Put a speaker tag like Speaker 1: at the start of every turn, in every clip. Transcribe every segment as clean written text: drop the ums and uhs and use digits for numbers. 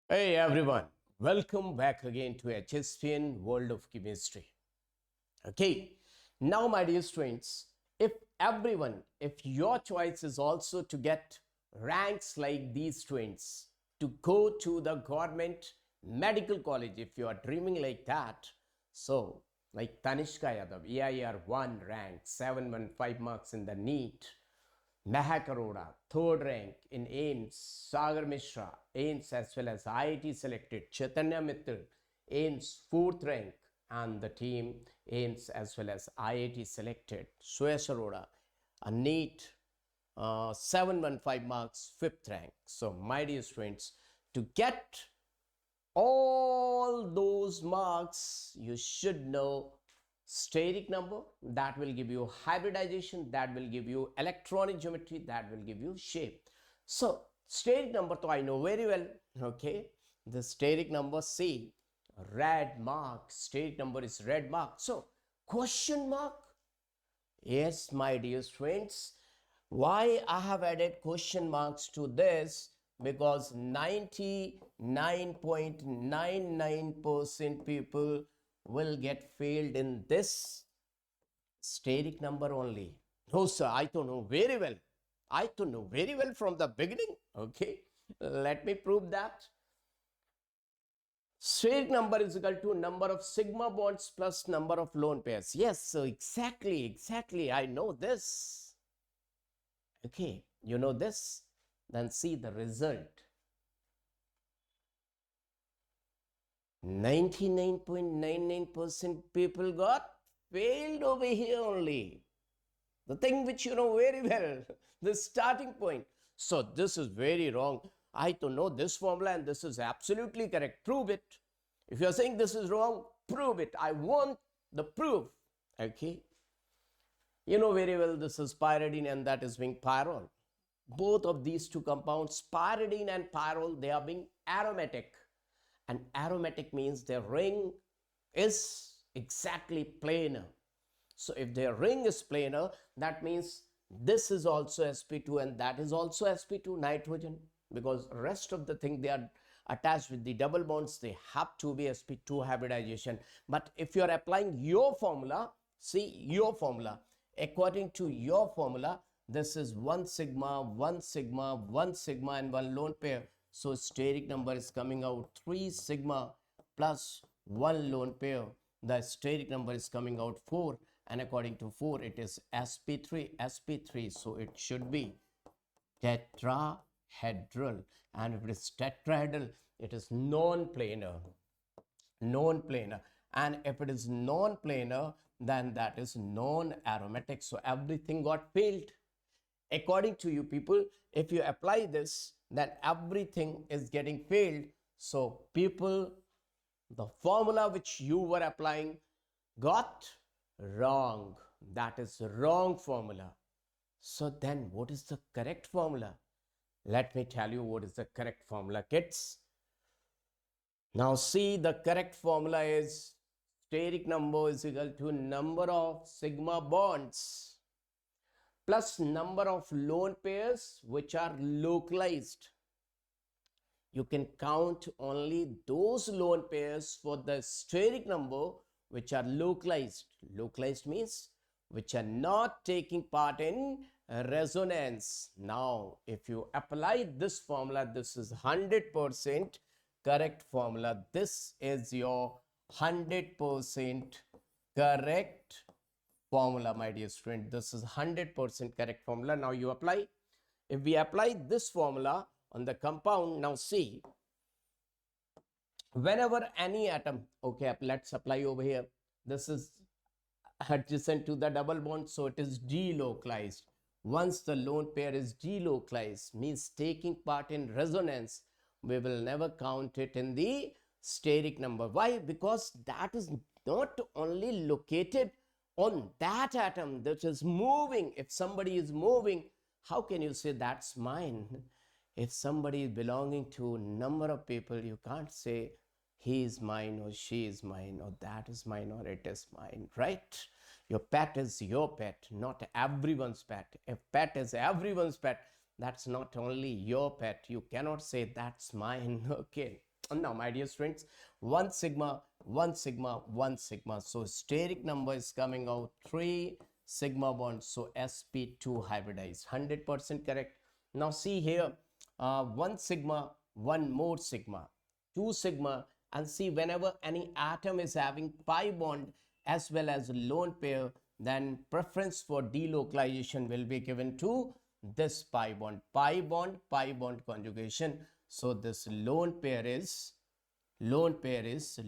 Speaker 1: Hey everyone, welcome back again to HSP World of Chemistry. Okay, now my dear students, if your choice is also to get ranks like these students, to go to the government medical college, if you are dreaming like that, so like Tanishka Yadav, EIR 1 rank, 715 marks in the NEET, Mehak Arora, third rank in AIMS, Sagar Mishra, AIMS as well as IIT selected, Chaitanya Mittal, AIMS fourth rank, and the team AIMS as well as IIT selected, Suyash Arora, a NEET 715 marks, fifth rank. So, my dear students, to get all those marks, you should know steric number, that will give you hybridization, that will give you electronic geometry, that will give you shape. So steric number to I know very well. Okay, the steric number, see, red mark, steric number is red mark. So question mark, yes my dear friends, why I have added question marks to this? Because 99.99% people will get failed in this steric number only. No, sir, I don't know very well. I don't know very well from the beginning. Okay, let me prove that. Steric number is equal to number of sigma bonds plus number of lone pairs. Yes, so exactly. I know this. Okay, you know this. Then see the result. 99.99% people got failed over here only. The thing which you know very well, the starting point. So this is very wrong. I don't know this formula and this is absolutely correct. Prove it. If you're saying this is wrong, prove it. I want the proof. Okay. You know very well this is pyridine and that is being pyrrole. Both of these two compounds, pyridine and pyrrole, they are being aromatic. And aromatic means their ring is exactly planar. So if their ring is planar, that means this is also sp2 and that is also sp2, nitrogen, because rest of the thing they are attached with the double bonds, they have to be sp2 hybridization. But if you are applying your formula, see your formula, according to your formula, this is 1 sigma, 1 sigma, 1 sigma and 1 lone pair. So steric number is coming out 3 sigma plus 1 lone pair. The steric number is coming out 4, and according to 4 it is sp3. So it should be tetrahedral, and if it is tetrahedral it is non-planar, and if it is non-planar then that is non-aromatic. So everything got failed according to you people. If you apply this, then everything is getting failed. So people, the formula which you were applying got wrong. That is wrong formula. So then what is the correct formula? Let me tell you what is the correct formula, kids. Now see, the correct formula is steric number is equal to number of sigma bonds plus number of lone pairs which are localized. You can count only those lone pairs for the steric number which are localized. Localized means which are not taking part in resonance. Now, if you apply this formula, this is 100% correct formula. This is your 100% correct formula, my dear student. This is 100% correct formula. Now you apply. If we apply this formula on the compound, now see, whenever any atom, okay, let's apply over here. This is adjacent to the double bond, so it is delocalized. Once the lone pair is delocalized, means taking part in resonance, we will never count it in the steric number. Why? Because that is not only located on that atom that is moving. If somebody is moving, how can you say that's mine? If somebody is belonging to a number of people, you can't say he is mine or she is mine or that is mine or it is mine, right? Your pet is your pet, not everyone's pet. If pet is everyone's pet, that's not only your pet. You cannot say that's mine. Okay. Now, my dear students, 1 sigma, 1 sigma, 1 sigma. So steric number is coming out 3 sigma bonds. So sp2 hybridized, 100% correct. Now see here, 1 sigma, 1 more sigma, 2 sigma, and see whenever any atom is having pi bond as well as a lone pair, then preference for delocalization will be given to this pi bond, pi bond, pi bond conjugation. So this lone pair is localized,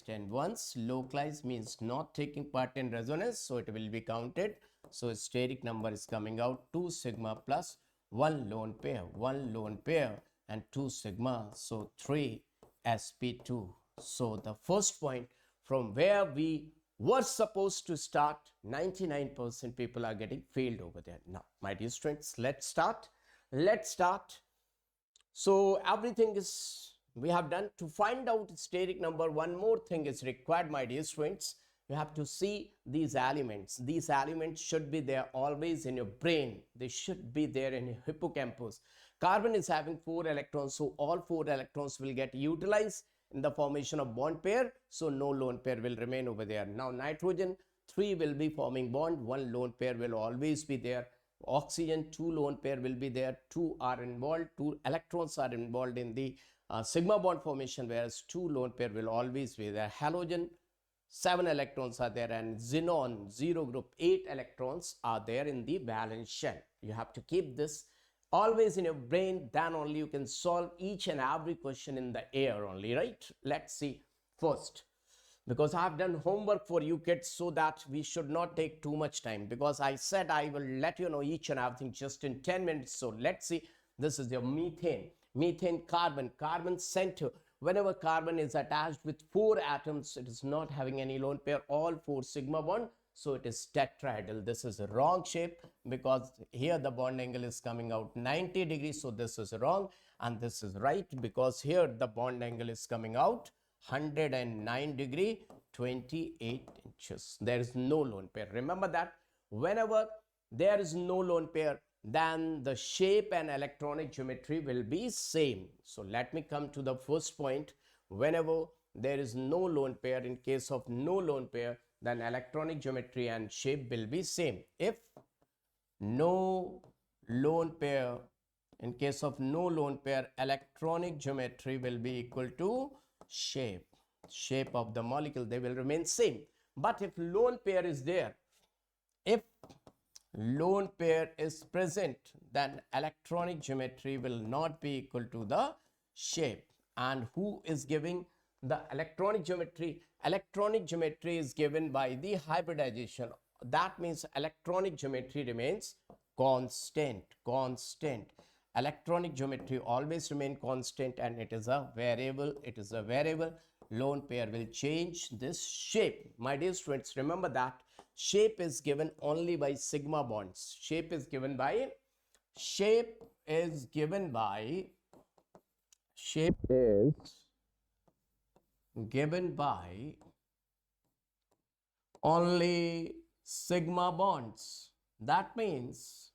Speaker 1: and once localized means not taking part in resonance, so it will be counted. So steric number is coming out 2 sigma plus 1 lone pair, 1 lone pair and 2 sigma, so 3 sp2. So the first point from where we were supposed to start, 99% people are getting failed over there. Now, my dear students, let's start. So everything is we have done. To find out steric number, one more thing is required, my dear students. You have to see these elements. These elements should be there always in your brain. They should be there in your hippocampus. Carbon is having 4 electrons, so all 4 electrons will get utilized in the formation of bond pair, so no lone pair will remain over there. Now nitrogen, 3 will be forming bond, 1 lone pair will always be there. Oxygen, 2 lone pair will be there, 2 are involved, 2 electrons are involved in the sigma bond formation, whereas 2 lone pair will always be there. Halogen, 7 electrons are there, and xenon, 0 group, 8 electrons are there in the valence shell. You have to keep this always in your brain, then only you can solve each and every question in the air only, right? Let's see first, because I have done homework for you kids so that we should not take too much time, because I said I will let you know each and everything just in 10 minutes. So let's see. This is your methane, carbon center. Whenever carbon is attached with 4 atoms, it is not having any lone pair, all 4 sigma bond, so it is tetrahedral. This is a wrong shape because here the bond angle is coming out 90 degrees, so this is wrong, and this is right because here the bond angle is coming out 109 degree 28 inches. There is no lone pair. Remember that whenever there is no lone pair, then the shape and electronic geometry will be same. So let me come to the first point. Whenever there is no lone pair, in case of no lone pair, then electronic geometry and shape will be same. If no lone pair, in case of no lone pair, electronic geometry will be equal to shape of the molecule, they will remain same. But if lone pair is there, if lone pair is present, then electronic geometry will not be equal to the shape. And who is giving the electronic geometry? Electronic geometry is given by the hybridization. That means electronic geometry remains constant. Electronic geometry always remain constant, and it is a variable. Lone pair will change this shape. My dear students, remember that shape is given only by sigma bonds. Shape is given by only sigma bonds. That means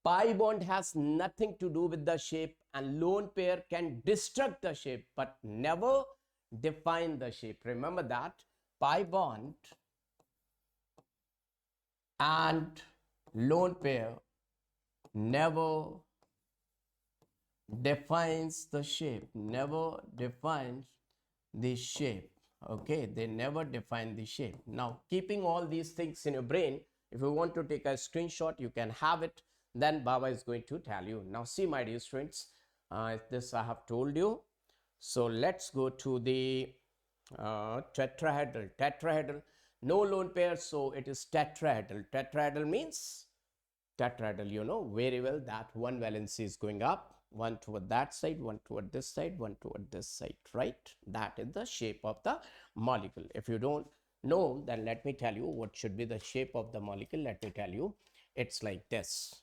Speaker 1: pi bond has nothing to do with the shape, and lone pair can destruct the shape but never define the shape. Remember that pi bond and lone pair never defines the shape, okay, they never define the shape. Now keeping all these things in your brain, if you want to take a screenshot, you can have it, then Baba is going to tell you. Now see, my dear students, this I have told you. So let's go to the tetrahedral. No lone pair, so it is tetrahedral. Tetrahedral means tetrahedral, you know very well that one valency is going up, one toward that side, one toward this side, one toward this side, right? That is the shape of the molecule. If you don't know, then let me tell you what should be the shape of the molecule. Let me tell you, it's like this.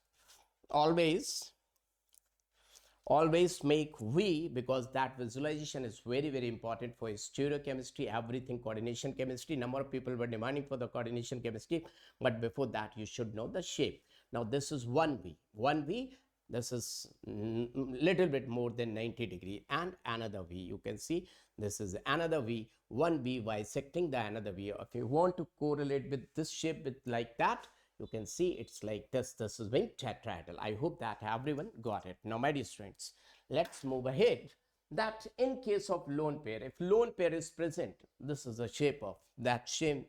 Speaker 1: Always make V, because that visualization is very important for stereochemistry, everything, coordination chemistry. Number of people were demanding for the coordination chemistry, but before that you should know the shape. Now this is 1V. This is little bit more than 90 degree, and another V. You can see this is another V, one V bisecting the another V. If you want to correlate with this shape with like that, you can see it's like this. This is being tetrahedral. I hope that everyone got it. Now, my dear students, let's move ahead. That in case of lone pair, if lone pair is present, this is the shape of that shape,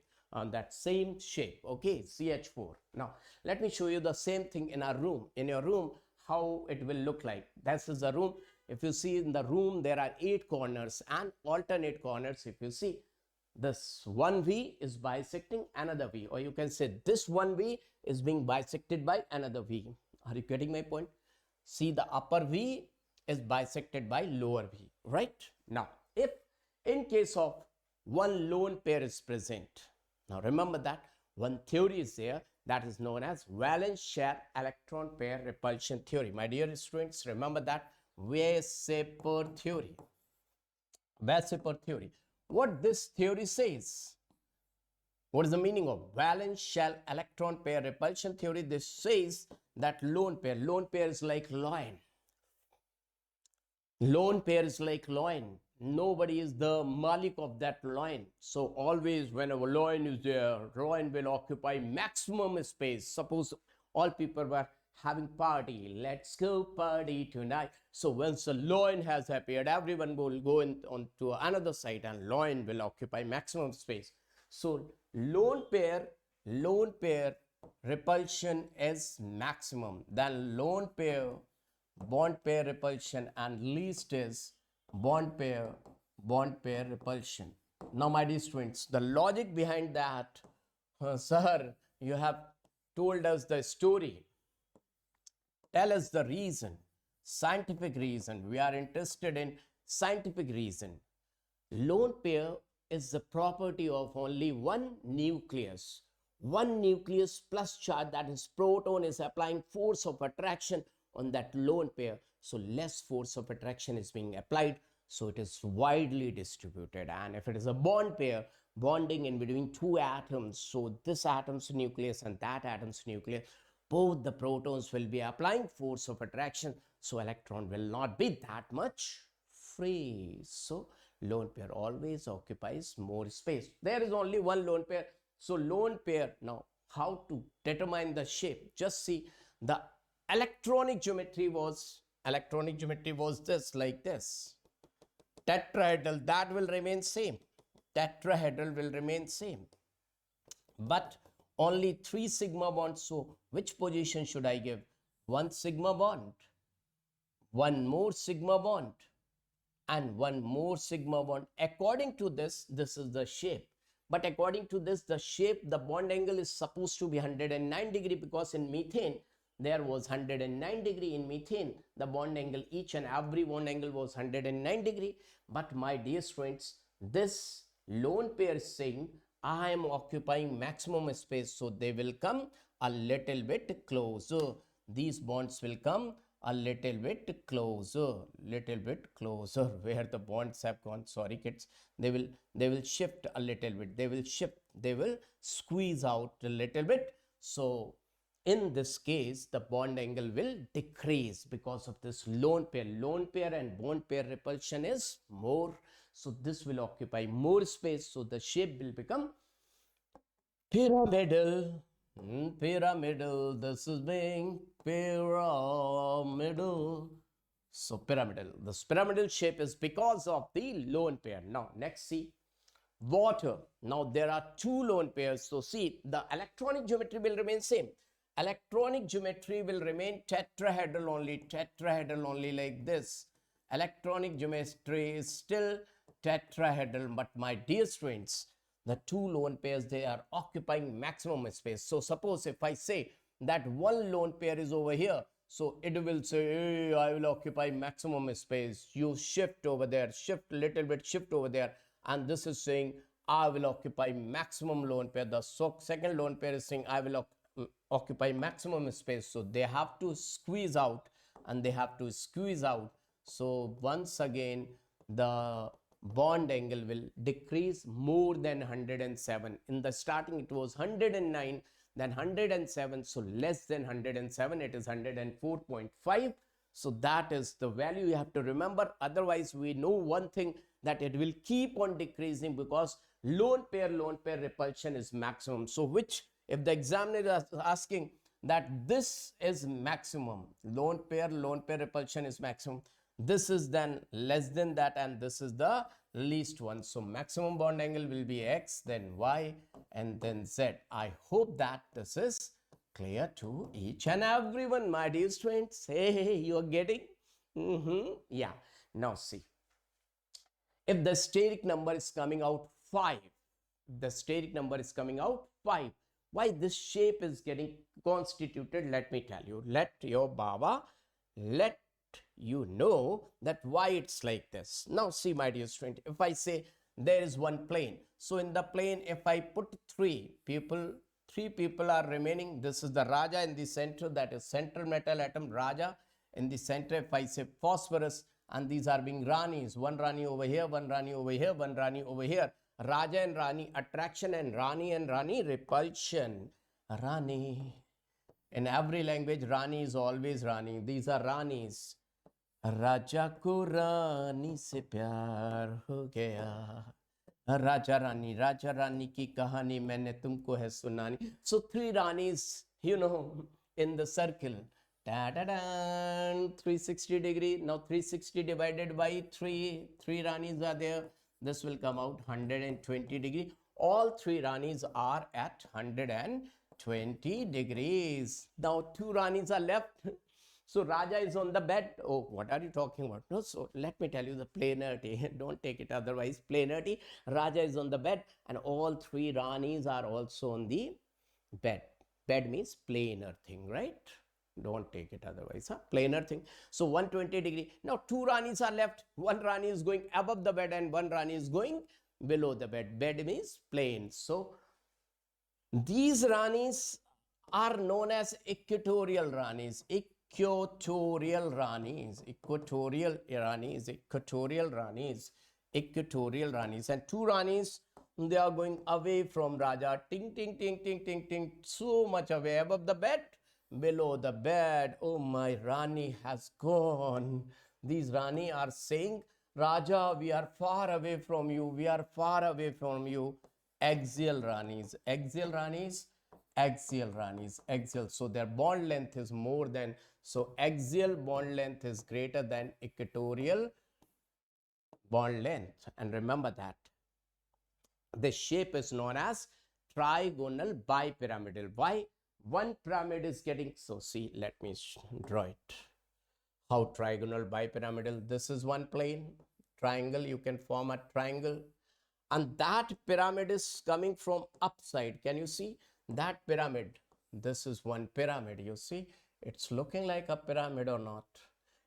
Speaker 1: that same shape, okay, CH4. Now, let me show you the same thing in our room. In your room, how it will look like. This is the room. If you see in the room, there are 8 corners and alternate corners. If you see, this one V is bisecting another V, or you can say this one V is being bisected by another V. Are you getting my point? See, the upper V is bisected by lower V, right? Now, if in case of one lone pair is present, now remember that one theory is there that is known as valence shell electron pair repulsion theory. My dear students, remember that VSEPR theory. VSEPR theory. What this theory says? What is the meaning of valence shell electron pair repulsion theory? This says that lone pair is like lion. Lone pair is like lion. Nobody is the malik of that lion. So always whenever lion is there, lion will occupy maximum space. Suppose all people were having party, let's go party tonight. So once the lion has appeared, everyone will go on to another side and lion will occupy maximum space. So lone pair repulsion is maximum. Then lone pair bond pair repulsion, and least is bond pair repulsion. Now, my dear students, the logic behind that, sir, you have told us the story. Tell us the reason, scientific reason. We are interested in scientific reason. Lone pair is the property of only one nucleus plus charge, that is proton, is applying force of attraction on that lone pair. So less force of attraction is being applied, so it is widely distributed. And if it is a bond pair, bonding in between two atoms, so this atom's nucleus and that atom's nucleus, both the protons will be applying force of attraction, so electron will not be that much free. So lone pair always occupies more space. There is only one lone pair. So lone pair, now how to determine the shape? Just see, the electronic geometry was this, like this. Tetrahedral, that will remain same. Tetrahedral will remain same. But only 3 sigma bonds. So which position should I give? 1 sigma bond, 1 more sigma bond, and 1 more sigma bond. According to this, this is the shape. But according to this, the shape, the bond angle is supposed to be 109 degree, because in methane, there was 109 degree in methane. The bond angle, each and every bond angle was 109 degree. But my dear students, this lone pair is saying, I am occupying maximum space. So they will come a little bit closer. These bonds will come a little bit closer, where the bonds have gone. Sorry kids, they will shift a little bit. They will squeeze out a little bit. So in this case, the bond angle will decrease because of this lone pair. Lone pair and bond pair repulsion is more. So this will occupy more space. So the shape will become pyramidal. Pyramidal. This is being pyramidal. So pyramidal. This pyramidal shape is because of the lone pair. Now, next see. Water. Now, there are 2 lone pairs. So, see, the electronic geometry will remain same. Electronic geometry will remain tetrahedral only like this. Electronic geometry is still tetrahedral. But my dear students, the 2 lone pairs, they are occupying maximum space. So, suppose if I say that one lone pair is over here, so it will say, hey, I will occupy maximum space. You shift over there, shift a little bit, shift over there. And this is saying, I will occupy maximum lone pair. The second lone pair is saying, I will occupy maximum space. So they have to squeeze out and they have to squeeze out. So once again, the bond angle will decrease more than 107. In the starting, it was 109. then 107, so less than 107, it is 104.5. So that is the value you have to remember. Otherwise, we know one thing, that it will keep on decreasing because lone pair repulsion is maximum. So which, if the examiner is asking that this is maximum, lone pair repulsion is maximum, this is then less than that, and this is the least one. So maximum bond angle will be X, then Y, and then Z. I hope that this is clear to each and everyone, my dear students. Hey, you are getting? Yeah. Now see, if the steric number is coming out 5, the steric number is coming out 5, why this shape is getting constituted, let me tell you. Let your Baba let you know that why it's like this. Now see, my dear student, if I say there is one plane, so in the plane, if I put three people are remaining. This is the Raja in the center, that is central metal atom Raja in the center. If I say phosphorus, and these are being Ranis, one Rani over here, one Rani over here, one Rani over here. Raja and Rani attraction, and Rani repulsion. Rani, in every language, Rani is always Rani. These are Ranis. राजा को रानी से प्यार हो गया. राजा रानी की कहानी मैंने तुमको है सुनानी. So 3 Ranis, in the circle. 360 degree. Now 360 divided by 3 Ranis are there. This will come out 120 degree. All 3 Ranis are at 120 degrees. Now 2 Ranis are left. So Raja is on the bed. Oh, what are you talking about? No, so let me tell you the planarity. Don't take it otherwise. Planarity. Raja is on the bed, and all 3 Ranis are also on the bed. Bed means planar thing, right? Don't take it otherwise. Planar thing. So 120 degree. Now 2 Ranis are left. 1 Rani is going above the bed and 1 Rani is going below the bed. Bed means plane. So these Ranis are known as equatorial Ranis. Equatorial Ranis, and 2 Ranis, they are going away from Raja, ting, ting, ting, ting, ting, ting, so much away, above the bed, below the bed. Oh, my Rani has gone. These Rani are saying, Raja, we are far away from you, we are far away from you. Axial Ranis, axial. So their bond length is more than, so axial bond length is greater than equatorial bond length. And remember that the shape is known as trigonal bipyramidal. Why? One pyramid is getting, so see, let me draw it. How trigonal bipyramidal? This is one plane, triangle, you can form a triangle, and that pyramid is coming from upside. Can you see that pyramid? This is one pyramid. You see, it's looking like a pyramid or not?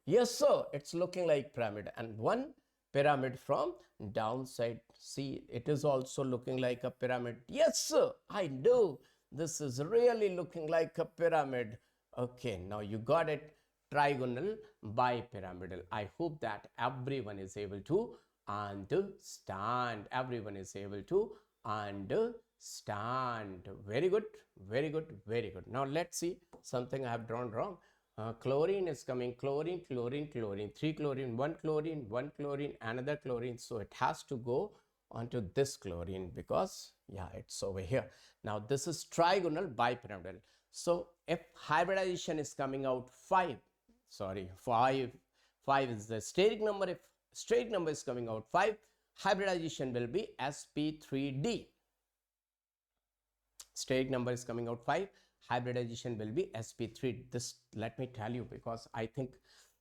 Speaker 1: Yes, sir, it's looking like pyramid. And one pyramid from downside. See, it is also looking like a pyramid. Yes, sir, I do. This is really looking like a pyramid. Okay, now you got it. Trigonal bipyramidal. I hope that everyone is able to understand. Everyone is able to understand. Very good, very good, very good. Now let's see something I have drawn wrong. Chlorine is coming. Chlorine, 3 chlorine, 1 chlorine, 1 chlorine, another chlorine. So it has to go onto this chlorine because, yeah, it's over here. Now this is trigonal bipyramidal. So if hybridization is coming out 5 is the steric number. If steric number is coming out 5, hybridization will be sp3d. Steric number is coming out 5, hybridization will be sp3. This, let me tell you, because I think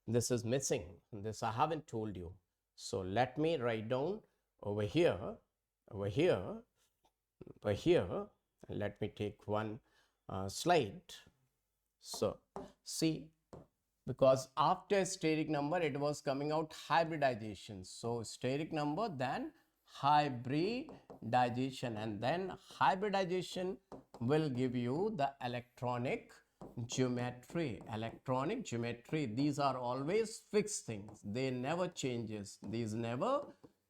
Speaker 1: this is missing. This I haven't told you. So let me write down over here. Let me take one slide. So see, because after steric number it was coming out hybridization. So steric number, then hybridization, and then hybridization will give you the electronic geometry. These are always fixed things. They never changes. These never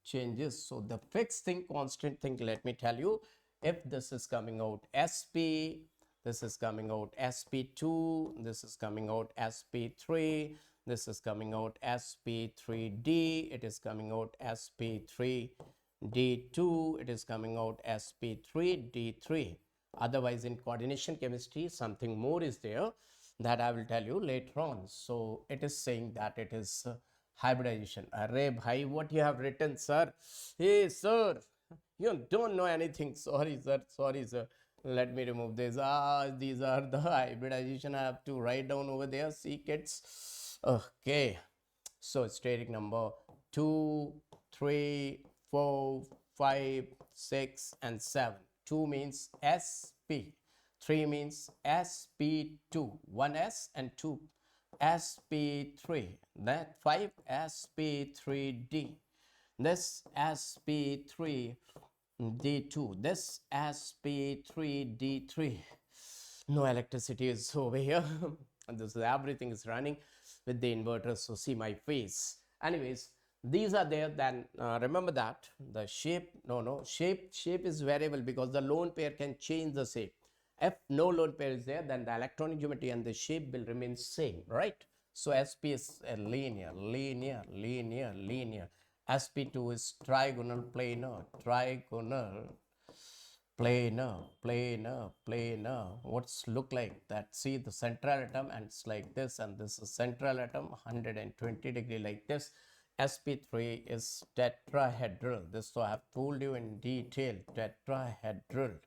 Speaker 1: changes. So the fixed thing, constant thing, let me tell you, if this is coming out SP, this is coming out sp2, this is coming out sp3, this is coming out sp3d, it is coming out sp3d2, it is coming out sp3d3. Otherwise, in coordination chemistry, something more is there that I will tell you later on. So it is saying that it is hybridization. Array bhai, what you have written, sir? Hey, sir, you don't know anything. Sorry, sir. Sorry, sir. Let me remove this. These are the hybridization I have to write down over there. See, kids. Okay. So steric number 2, 3, 4, 5, 6, and 7. 2 means SP. 3 means SP2. 1 S and 2 SP3. That 5 SP3D. This SP3 D2, this SP3 D3. No electricity is over here. And this is everything is running with the inverter. So see my face. Anyways, these are there. Then remember that the shape, shape is variable because the lone pair can change the shape. If no lone pair is there, then the electronic geometry and the shape will remain same, right? So SP is a linear. SP2 is trigonal planar, planar. What's look like that? See the central atom, and it's like this, and this is central atom 120 degree like this. sp3 is tetrahedral. This, so I have told you in detail, tetrahedral.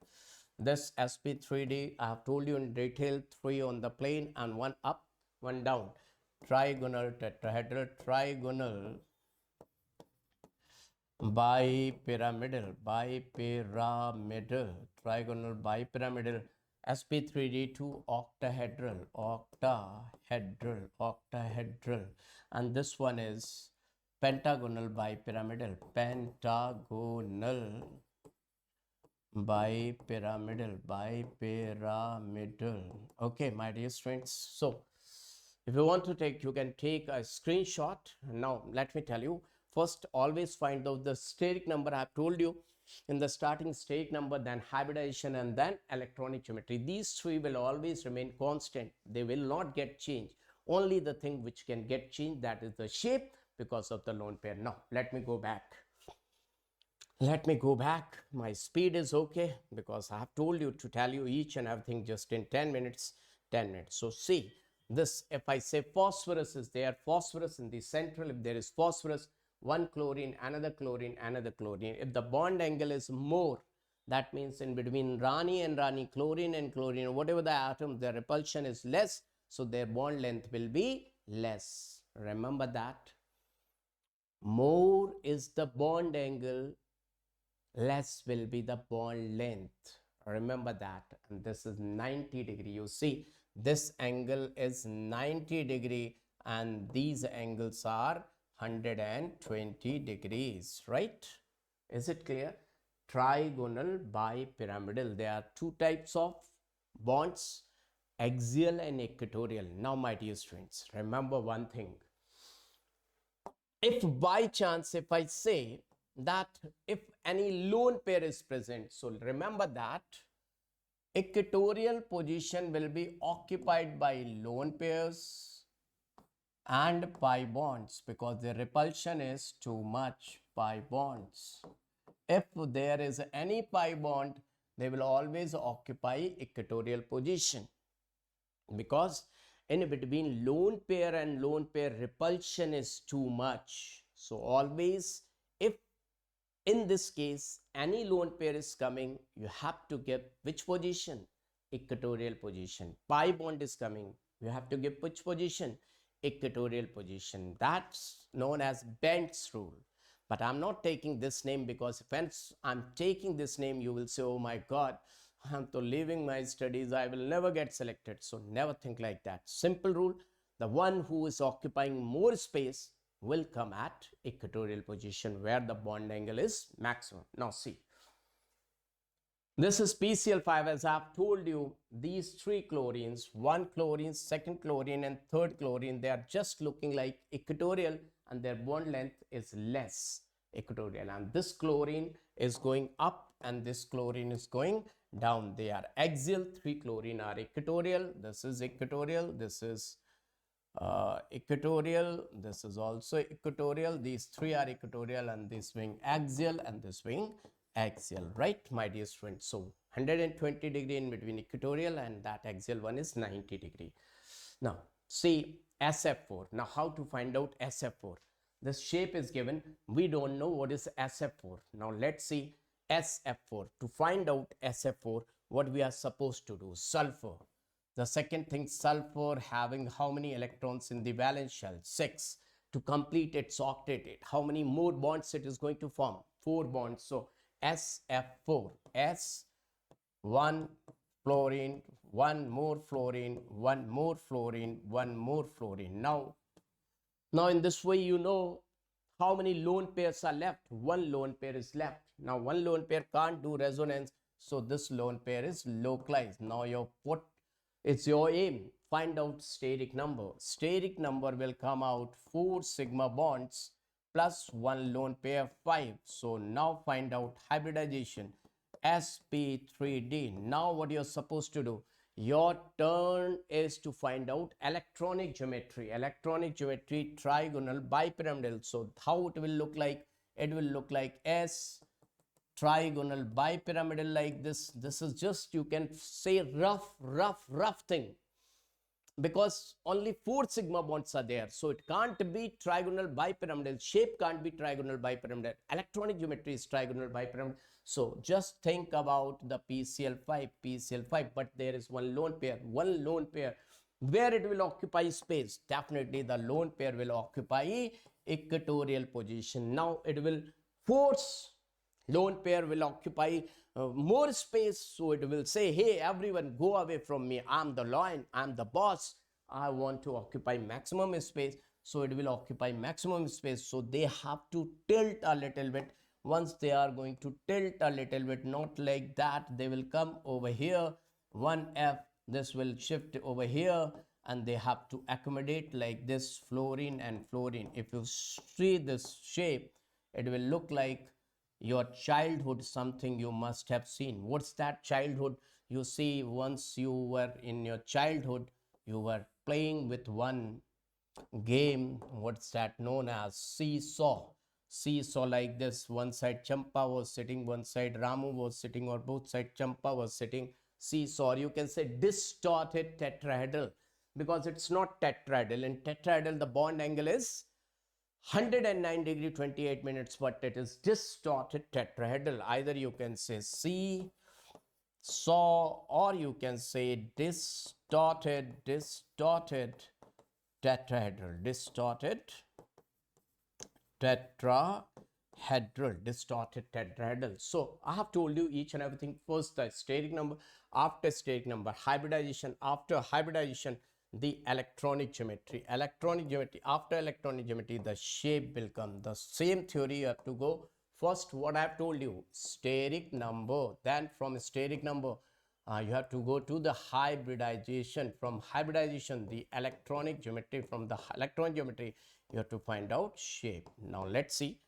Speaker 1: This sp3d I have told you in detail, 3 on the plane and 1 up, 1 down. Trigonal tetrahedral, trigonal bipyramidal, trigonal bipyramidal. sp3d2 octahedral, and this one is pentagonal bipyramidal, okay, my dear students. So if you want to take, you can take a screenshot. Now let me tell you, first always find out the steric number. I have told you in the starting, steric number, then hybridization, and then electronic geometry. These three will always remain constant. They will not get changed. Only the thing which can get changed, that is the shape, because of the lone pair. Now let me go back. My speed is okay because I have told you to tell you each and everything just in 10 minutes. So see this, if I say phosphorus is there, phosphorus in the central, if there is phosphorus, one chlorine, another chlorine, another chlorine. If the bond angle is more, that means in between Rani and Rani, chlorine and chlorine, whatever the atom, the repulsion is less, so their bond length will be less. Remember that. More is the bond angle, less will be the bond length. Remember that. And this is 90 degree. You see, this angle is 90 degree and these angles are 120 degrees, right? Is it clear? Trigonal bipyramidal. There are two types of bonds, axial and equatorial. Now, my dear students, remember one thing. If by chance, if I say that if any lone pair is present, so remember that equatorial position will be occupied by lone pairs and pi bonds because the repulsion is too much, pi bonds. If there is any pi bond, they will always occupy equatorial position because in between lone pair and lone pair repulsion is too much. So always, if in this case any lone pair is coming, you have to give which position? Equatorial position. Pi bond is coming, you have to give which position? Equatorial position. That's known as Bent's rule. But I'm not taking this name because if I'm taking this name, you will say, oh my God, I'm to leaving my studies, I will never get selected. So never think like that. Simple rule, the one who is occupying more space will come at equatorial position where the bond angle is maximum. Now see, this is PCL5. As I've told you, these three chlorines, one chlorine, second chlorine, and third chlorine, they are just looking like equatorial and their bond length is less equatorial. And this chlorine is going up and this chlorine is going down they are axial, 3 chlorine are equatorial, this is equatorial, this is equatorial, this is also equatorial, these 3 are equatorial, and this wing axial and this wing axial, right my dear students? So 120 degree in between equatorial and that axial one is 90 degree. Now see SF4. Now how to find out SF4? This shape is given, we don't know what is SF4. Now let's see SF4. To find out SF4, what we are supposed to do? Sulfur. The second thing, sulfur having how many electrons in the valence shell? 6. To complete its octet, how many more bonds it is going to form? 4 bonds. So SF4, S, 1 fluorine, 1 more fluorine, 1 more fluorine, 1 more fluorine. Now in this way, you know how many lone pairs are left. 1 lone pair is left. Now 1 lone pair can't do resonance, so this lone pair is localized. Now what is your aim? Find out steric number. Steric number will come out 4 sigma bonds plus 1 lone pair, 5. So now find out hybridization, sp3d. Now what you're supposed to do? Your turn is to find out electronic geometry. Electronic geometry, trigonal, bipyramidal. So how it will look like? It will look like S trigonal, bipyramidal, like this. This is just, you can say, rough thing, because only 4 sigma bonds are there, so it can't be trigonal bipyramidal. Shape can't be trigonal bipyramidal. Electronic geometry is trigonal bipyramidal. So just think about the PCL5, but there is one lone pair, where it will occupy space. Definitely the lone pair will occupy equatorial position. Now it will force, lone pair will occupy more space, so it will say, hey everyone, go away from me, I'm the lion, I'm the boss, I want to occupy maximum space. So it will occupy maximum space, so they have to tilt a little bit. Once they are going to tilt a little bit, not like that, they will come over here, 1f, this will shift over here, and they have to accommodate like this, fluorine and fluorine. If you see this shape, it will look like your childhood, something you must have seen. What's that childhood? You see, once you were in your childhood, you were playing with one game, what's that, known as seesaw, like this. One side Champa was sitting, one side Ramu was sitting, or both side Champa was sitting. Seesaw, you can say distorted tetrahedral, because it's not tetrahedral. In tetrahedral the bond angle is 109 degree 28 minutes, but it is distorted tetrahedral. Either you can say see saw, or you can say distorted tetrahedral, distorted tetrahedral. So I have told you each and everything. First the steric number, after steric number hybridization, after hybridization the electronic geometry, after electronic geometry the shape will come. The same theory you have to go. First what I have told you, steric number, then from steric number you have to go to the hybridization. From hybridization the electronic geometry, from the electronic geometry you have to find out shape. Now let's see,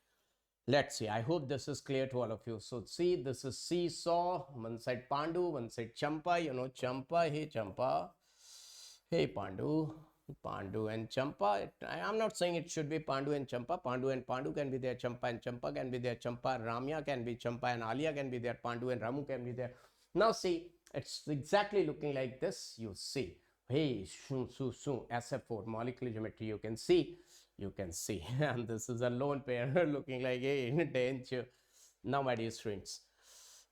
Speaker 1: I hope this is clear to all of you. So see, this is seesaw, one side Pandu, one side Champa. You know Champa, hey Champa, hey Pandu and Champa. I'm not saying it should be Pandu and Champa. Pandu and Pandu can be there, Champa and Champa can be there, Champa Ramya can be, Champa and Alia can be there, Pandu and Ramu can be there. Now see, it's exactly looking like this. You see, hey SF4 molecular geometry, you can see, and this is a lone pair looking like a danger. Now my dear students,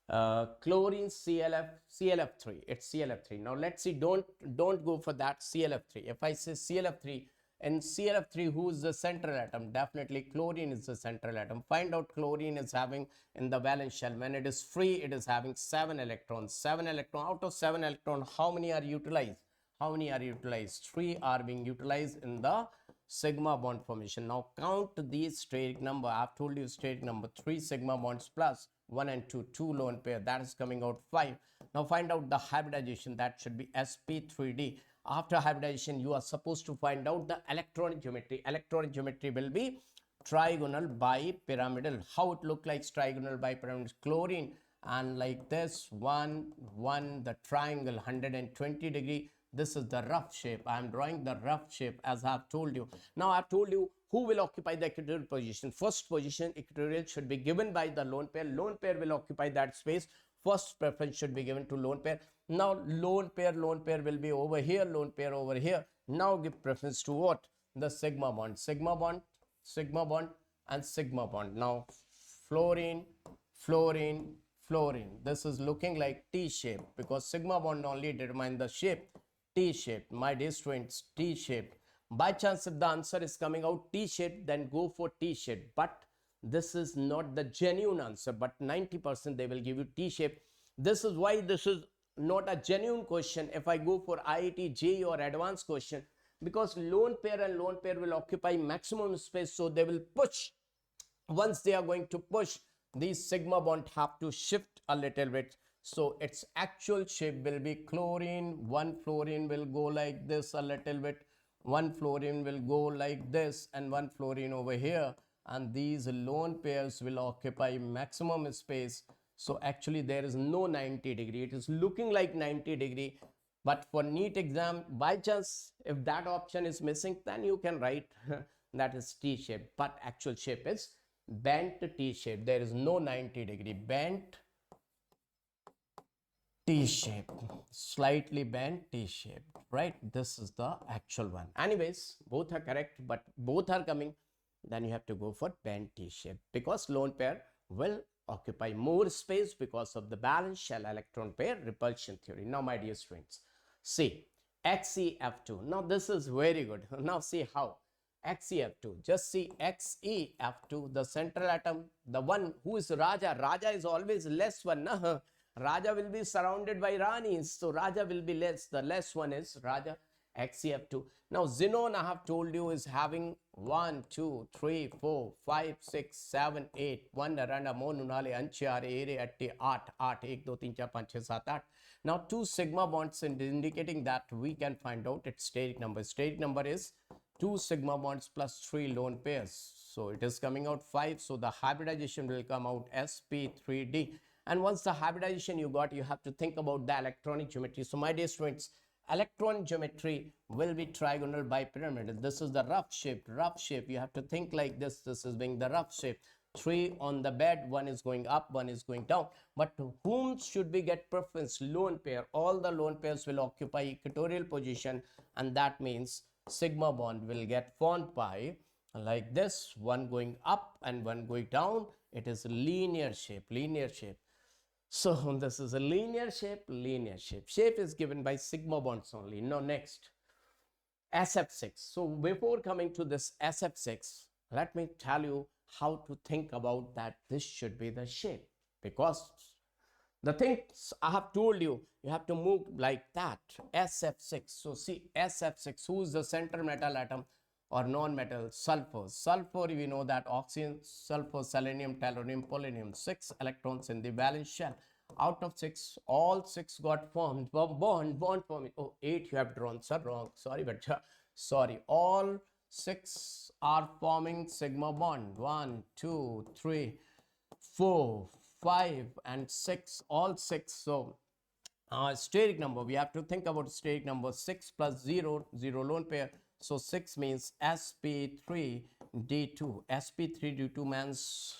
Speaker 1: chlorine ClF3, it's ClF3. Now let's see, don't go for that ClF3. If I say ClF3, and ClF3, who is the central atom? Definitely chlorine is the central atom. Find out chlorine is having in the valence shell, when it is free, it is having 7 electrons. Out of 7 electrons, how many are utilized? 3 are being utilized in the sigma bond formation. Now count these steric number. I've told you steric number, 3 sigma bonds plus 1 and 2 lone pair, that is coming out 5. Now find out the hybridization, that should be sp3d. After hybridization you are supposed to find out the electronic geometry. Electronic geometry will be trigonal bipyramidal. How it look like trigonal bipyramidal? Chlorine and like this, 1, 1, the triangle 120 degree. This is the rough shape. I am drawing the rough shape as I have told you. Now I have told you who will occupy the equatorial position. First position equatorial should be given by the lone pair. Lone pair will occupy that space. First preference should be given to lone pair. Now lone pair will be over here, lone pair over here. Now give preference to what? The sigma bond, sigma bond, sigma bond, and sigma bond. Now fluorine, fluorine, fluorine. This is looking like T shape because sigma bond only determine the shape. T shape, my dear students, T shape. By chance if the answer is coming out T shape, then go for T shape. But this is not the genuine answer, but 90% they will give you T shape. This is why this is not a genuine question if I go for IIT JEE or advanced question, because lone pair and lone pair will occupy maximum space, so they will push. Once they are going to push, these sigma bond have to shift a little bit, so its actual shape will be chlorine. One fluorine will go like this a little bit, one fluorine will go like this, and one fluorine over here, and these lone pairs will occupy maximum space. So actually there is no 90 degree. It is looking like 90 degree, but for NEET exam, by chance if that option is missing, then you can write that is T shape, but actual shape is bent T shape. There is no 90 degree, bent T shape, slightly bent T shape, right? This is the actual one. Anyways, both are correct, but both are coming, then you have to go for bent T shape, because lone pair will occupy more space because of the balanced shell electron pair repulsion theory. Now my dear students, see XeF2. Now this is very good. Now see how XeF2, just see XeF2, the central atom, the one who is Raja. Raja is always less one, nah? Raja will be surrounded by Ranis, so Raja will be less. The less one is Raja, XeF2. Now xenon, I have told you, is having 1, 2, 3, 4, 5, 6, 7, 8, 1 randa mon unale anchare ere atte 8, 8, 1, 2, 3, 4, 5, 6, 7, 8. Now two sigma bonds indicating that we can find out its steric number. Steric number is 2 sigma bonds plus 3 lone pairs. So it is coming out 5. So the hybridization will come out sp3d. And once the hybridization you got, you have to think about the electronic geometry. So my dear students, electron geometry will be trigonal bipyramidal. This is the rough shape. Rough shape, you have to think like this. This is being the rough shape. 3 on the bed, 1 is going up, 1 is going down. But to whom should we get preference? Lone pair. All the lone pairs will occupy equatorial position, and that means sigma bond will get formed by like this, one going up and one going down. It is a linear shape, linear shape. So this is a linear shape, linear shape. Shape is given by sigma bonds only. Now next, SF6. So before coming to this SF6, let me tell you how to think about that this should be the shape, because the things I have told you, you have to move like that. SF6. So see SF6, who is the center metal atom or non-metal? Sulfur. Sulfur, we know that oxygen, sulfur, selenium, tellurium, polonium, 6 electrons in the valence shell. Out of 6, all 6 got formed. Bond forming. Oh, 8 you have drawn, sir, wrong. Sorry, but sorry. All 6 are forming sigma bond. 1, 2, 3, 4, 5, and 6. All 6. So steric number, we have to think about steric number. 6 plus 0, 0 lone pair. So 6 means sp3d2. sp3d2 means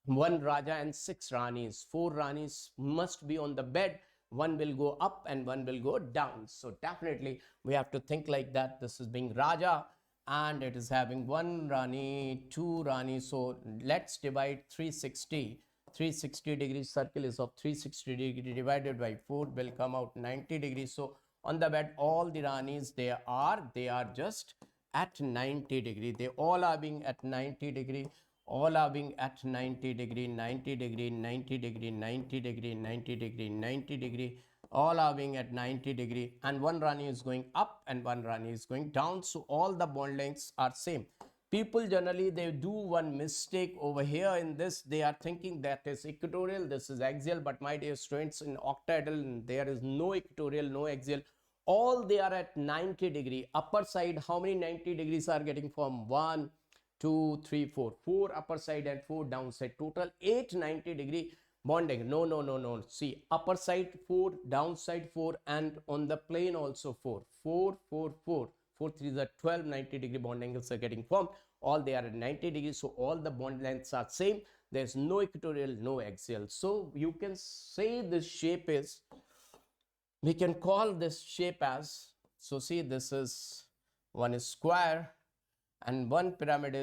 Speaker 1: 1 Raja and 6 Ranis. 4 Ranis must be on the bed. One will go up and one will go down. So definitely we have to think like that. This is being Raja and it is having 1 Rani, 2 Rani. So let's divide 360. 360 degrees, circle is of 360 degree, divided by 4 will come out 90 degrees. So on the bed, all the Ranis they are just at 90 degree. They all are being at 90 degree. All are being at 90 degree, 90 degree, 90 degree, 90 degree, 90 degree, 90 degree. All are being at 90 degree, and one Rani is going up and one Rani is going down. So all the bond lengths are same. People generally they do one mistake over here in this. They are thinking that is equatorial, this is axial. But my dear students, in octahedral there is no equatorial, no axial. All they are at 90 degree. Upper side, how many 90 degrees are getting from 1, 2, 3, 4. 4 upper side and 4 downside. Total 8 90 degree. bond angle. No, no, no, no. See, upper side 4, downside 4, and on the plane also 4. 4, 4, 4. 4, 3 is a 12, 90-degree bond angles are getting formed. All they are at 90 degrees, so all the bond lengths are same. There's no equatorial, no axial. So you can say this shape is, we can call this shape as, so see, this is, one is square and one pyramid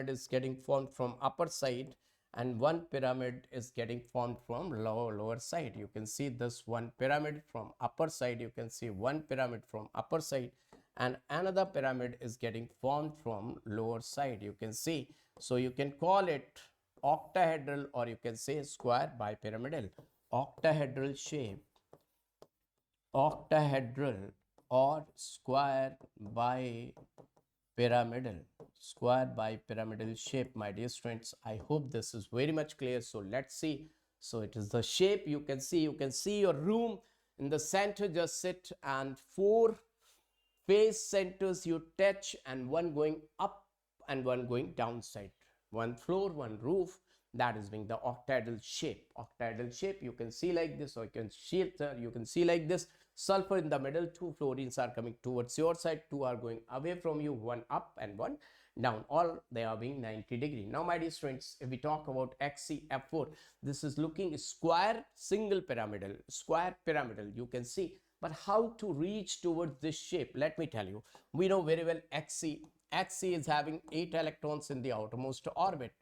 Speaker 1: is getting formed from upper side, and one pyramid is getting formed from lower side. You can see this one pyramid from upper side, you can see one pyramid from upper side, and another pyramid is getting formed from lower side, you can see. So you can call it octahedral, or you can say square bipyramidal. Octahedral shape, octahedral or square bipyramidal, square bipyramidal shape, my dear students. I hope this is very much clear. So let's see. So it is the shape. You can see your room in the center, just sit, and 4 face centers you touch, and one going up and one going downside, one floor, one roof. That is being the octahedral shape. Octahedral shape, you can see like this, or you can see like this. Sulfur in the middle, 2 fluorines are coming towards your side, 2 are going away from you, one up and one down, all they are being 90 degree. Now my dear students, if we talk about HCF4, this is looking square single pyramidal, square pyramidal, you can see. But how to reach towards this shape? Let me tell you. We know very well Hc is having 8 electrons in the outermost orbit.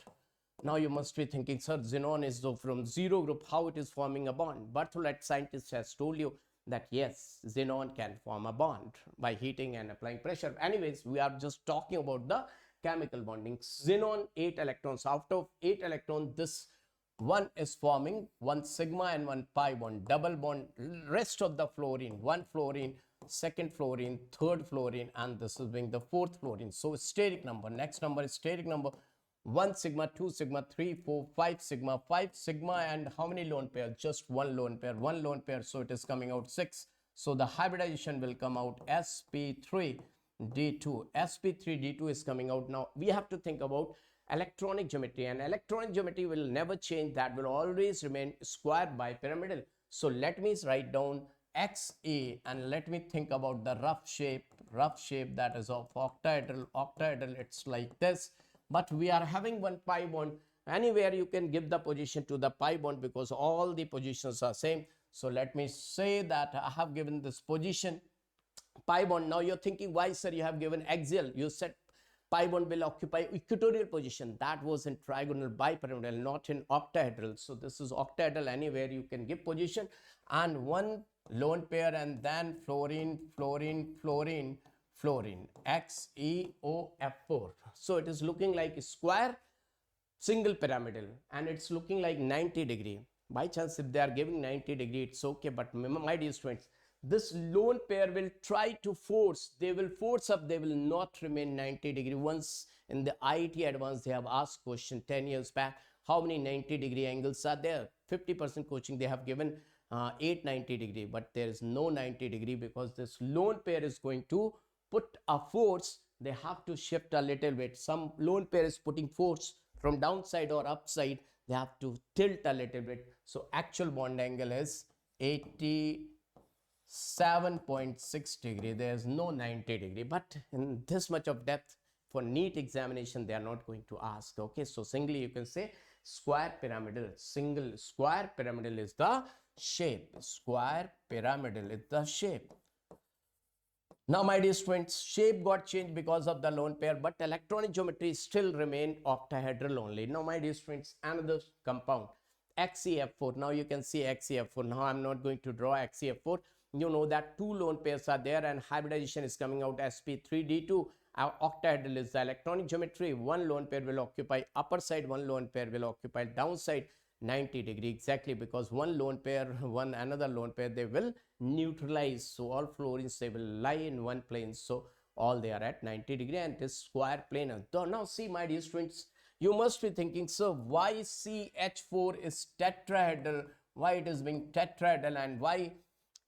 Speaker 1: Now you must be thinking, sir, xenon is from zero group, how it is forming a bond? Berthollet scientist has told you that yes, xenon can form a bond by heating and applying pressure. Anyways, we are just talking about the chemical bonding. Xenon, 8 electrons. Out of 8 electrons, this one is forming one sigma and one pi bond, double bond. Rest of the fluorine, one fluorine, second fluorine, third fluorine, and this is being the fourth fluorine. So steric number, next number is steric number. 1 sigma, 2 sigma, 3, 4, 5 sigma, 5 sigma, and how many lone pair? Just one lone pair, so it is coming out 6. So the hybridization will come out sp3d2. sp3d2 is coming out. Now we have to think about electronic geometry, and electronic geometry will never change. That will always remain square bipyramidal. So let me write down XA, and let me think about the rough shape that is of octahedral. It's like this, but we are having one pi bond. Anywhere you can give the position to the pi bond because all the positions are same. So let me say that I have given this position pi bond. Now you're thinking, why sir you have given axial? You said pi bond will occupy equatorial position. That was in trigonal bipyramidal, not in octahedral. So this is octahedral. Anywhere you can give position, and one lone pair, and then fluorine, XeOF4. So it is looking like a square single pyramidal, and it's looking like 90 degree. By chance, if they are giving 90 degree, it's okay. But my dear students, this lone pair will try to force, they will force up, they will not remain 90 degree. Once in the IIT advanced, they have asked question 10 years back, how many 90 degree angles are there? 50% coaching, they have given 890 degree, but there is no 90 degree because this lone pair is going to put a force. They have to shift a little bit. Some lone pair is putting force from downside or upside. They have to tilt a little bit. So actual bond angle is 87.6 degree. There is no 90 degree, but in this much of depth for NEET examination, they are not going to ask. Okay, so singly you can say square pyramidal. Single square pyramidal is the shape. Square pyramidal is the shape. Now my dear students, shape got changed because of the lone pair, but electronic geometry still remain octahedral only. Now my dear students, another compound, XeF4. Now you can see XeF4. Now I'm not going to draw XeF4. You know that 2 lone pairs are there, and hybridization is coming out sp3d2. Our octahedral is the electronic geometry. One lone pair will occupy upper side, one lone pair will occupy downside. 90 degree exactly, because one lone pair, one another lone pair, they will neutralize. So all fluorines, they will lie in one plane. So all they are at 90 degree, and this square planar. So now see my dear students, you must be thinking, so why CH4 is tetrahedral? Why it is being tetrahedral, and why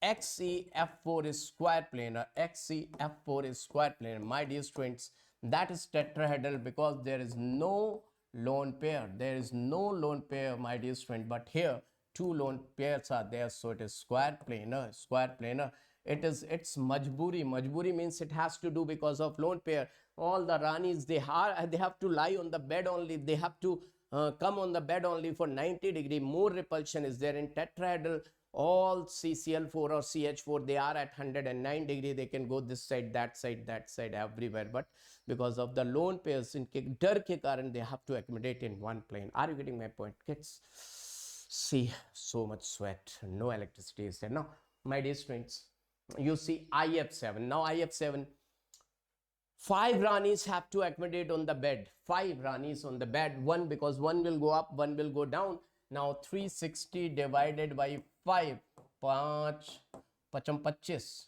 Speaker 1: XeF4 is square planar? XeF4 is square planar. My dear students, that is tetrahedral because there is no lone pair. There is no lone pair, my dear friend, but here two lone pairs are there, so it is square planar, square planar. It's majburi. Majburi means it has to do because of lone pair. All the ranis, they have to lie on the bed only. They have to come on the bed only for 90 degree. More repulsion is there in tetrahedral. All CCl4 or CH4, they are at 109 degree. They can go this side, that side, that side, everywhere. But because of the lone pairs, in dar ke karan, they have to accommodate in one plane. Are you getting my point, kids? See, so much sweat, no electricity is there. Now, my dear students, you see IF7. Now, IF7, 5 ranis have to accommodate on the bed. 5 ranis on the bed. One, because one will go up, one will go down. Now 360 divided by 5. 5 pacham 25.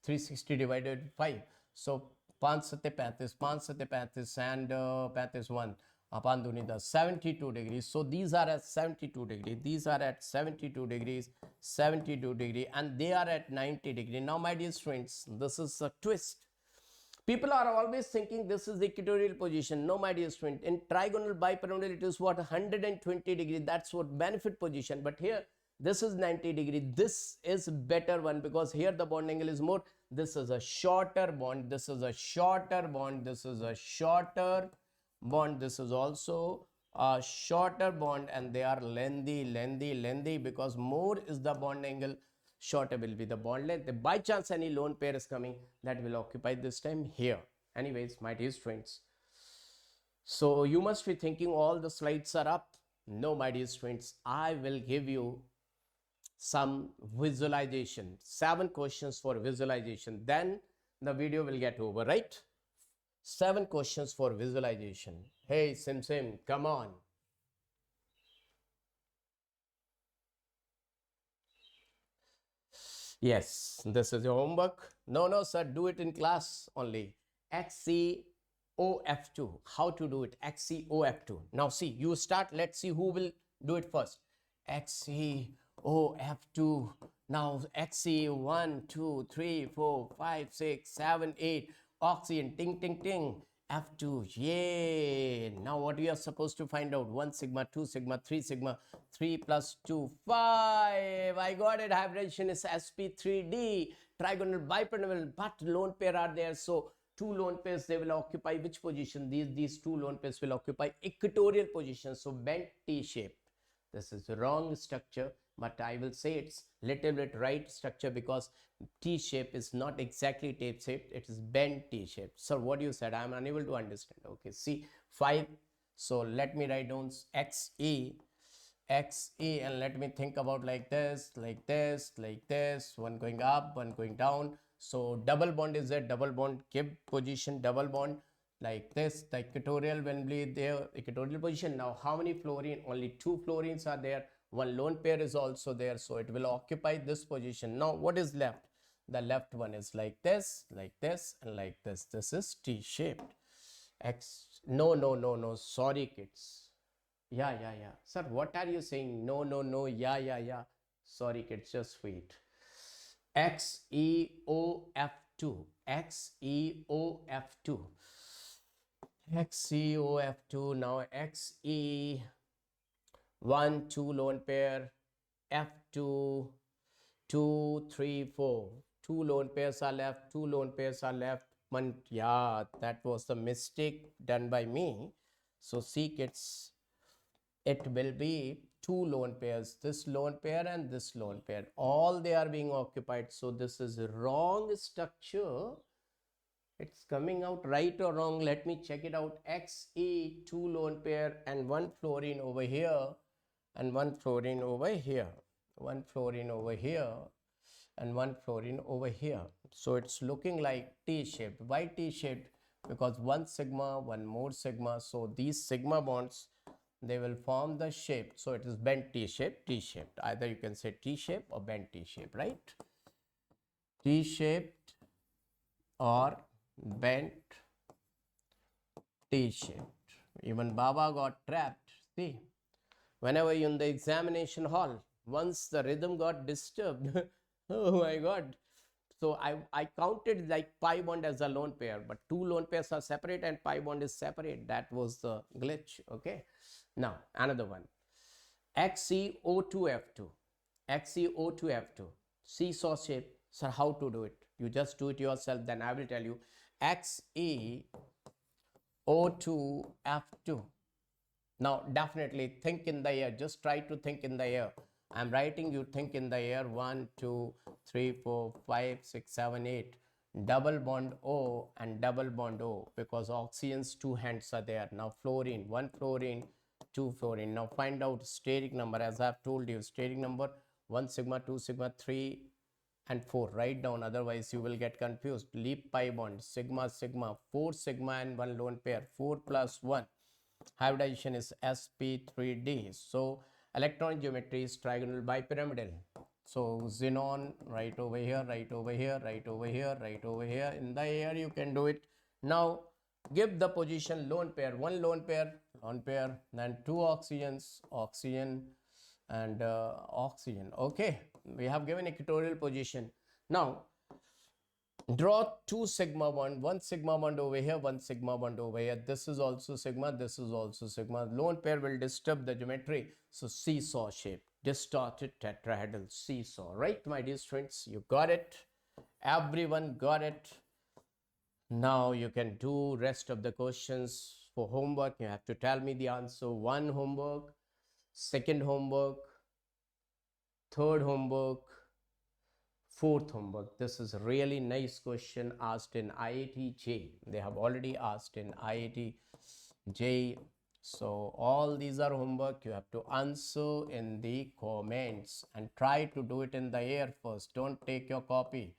Speaker 1: 360 divided by 5. So 5 7 35, 5 7 35 and 35 1 upon Dunida 72 degrees. So these are at 72 degrees. These are at 72 degrees, 72 degree, and they are at 90 degree. Now, my dear friends, this is a twist. People are always thinking this is the equatorial position. No, my dear friend. In trigonal bipyramidal, it is what, 120 degree. That's what benefit position. But here, this is 90 degree. This is better one because here the bond angle is more. This is a shorter bond. This is a shorter bond. This is a shorter bond. This is also a shorter bond, and they are lengthy because more is the bond angle, shorter will be the bond length. If by chance any lone pair is coming, that will occupy this time here. Anyways, my dear friends, so you must be thinking all the slides are up. No, my dear friends, I will give you some visualization, 7 questions for visualization, then the video will get over, right? 7 questions for visualization. Hey Sim, come on. Yes, this is your homework. No, sir, do it in class only. XCOF2. How to do it? XCOF2. Now, see, you start. Let's see who will do it first. XCOF2. Now, XC 1, 2, 3, 4, 5, 6, 7, 8. Oxygen. Ting, ting, ting. F2, yay! Now what we are supposed to find out? 1 sigma, 2 sigma, 3 sigma, 3 plus 2, 5. I got it. Hybridization is sp3d, trigonal bipyramidal, but lone pair are there. So 2 lone pairs, they will occupy which position? These 2 lone pairs will occupy equatorial position. So bent T shape. This is the wrong structure, but I will say it's little bit right structure because T shape is not exactly tape shaped, it is bent T shape. So what you said, I am unable to understand. Okay, see 5. So let me write down XE, and let me think about like this, like this, like this, one going up, one going down. So double bond is a double bond, keep position, double bond like this. The equatorial will be there, equatorial position. Now how many fluorine? Only 2 fluorines are there. One lone pair is also there, so it will occupy this position. Now what is left? The left one is like this, and like this. This is T shaped. No, sorry kids. Yeah. Sir, what are you saying? No. Yeah. Sorry kids, just wait. XEOF2. XEOF2. XEOF2. Now XE1, 2 lone pair. F2, 2, 3, 4. 2 lone pairs are left. 2 lone pairs are left. One, yeah, that was the mistake done by me. So see kids, it will be 2 lone pairs, this lone pair and this lone pair, all they are being occupied. So this is wrong structure. It's coming out right or wrong? Let me check it out. XE, 2 lone pair and 1 fluorine over here, and 1 fluorine over here, 1 fluorine over here, and 1 fluorine over here. So it's looking like T-shaped. Why T-shaped? Because 1 sigma, 1 more sigma. So these sigma bonds, they will form the shape. So it is bent T-shaped, T-shaped. Either you can say T-shaped or bent T-shaped, right? T-shaped or bent T-shaped. Even Baba got trapped. See, whenever you're in the examination hall, once the rhythm got disturbed, oh my God, So I counted like pi bond as a lone pair, but two lone pairs are separate and pi bond is separate. That was the glitch. Okay. Now another one. XeO2F2. XeO2F2. Seesaw shape. So how to do it? You just do it yourself. Then I will tell you. XeO2F2. Now, definitely think in the air. Just try to think in the air. I'm writing, you think in the air. 1, 2, 3, 4, 5, 6, 7, 8. Double bond O and double bond O, because oxygen's two hands are there. Now, fluorine, 1 fluorine, 2 fluorine. Now, find out steric number. As I've told you, steric number 1 sigma, 2 sigma, 3 and 4. Write down, otherwise you will get confused. Leap pi bond, sigma, sigma, 4 sigma and 1 lone pair. 4 plus 1. Hybridization is sp3d. So electron geometry is trigonal bipyramidal. So xenon, right over here, right over here, right over here, right over here. In the air you can do it. Now give the position lone pair. One lone pair, then two oxygens, oxygen and oxygen. Okay, we have given equatorial position. Now draw two sigma bond, one sigma bond over here, one sigma bond over here. This is also sigma, this is also sigma. Lone pair will disturb the geometry. So seesaw shape, distorted tetrahedral seesaw. Right, my dear students, you got it. Everyone got it. Now you can do rest of the questions. For homework, you have to tell me the answer. One homework, second homework, third homework, fourth homework. This is a really nice question asked in IIT J. They have already asked in IIT J. So all these are homework. You have to answer in the comments and try to do it in the air first. Don't take your copy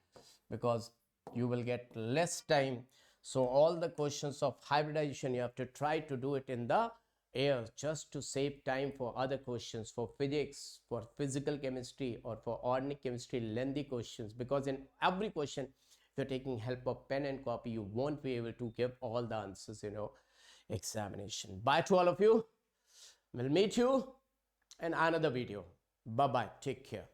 Speaker 1: because you will get less time. So all the questions of hybridization, you have to try to do it in the air just to save time for other questions, for physics, for physical chemistry, or for organic chemistry, lengthy questions. Because in every question, if you're taking help of pen and copy, you won't be able to give all the answers, examination. Bye to all of you. We'll meet you in another video. Bye-bye. Take care.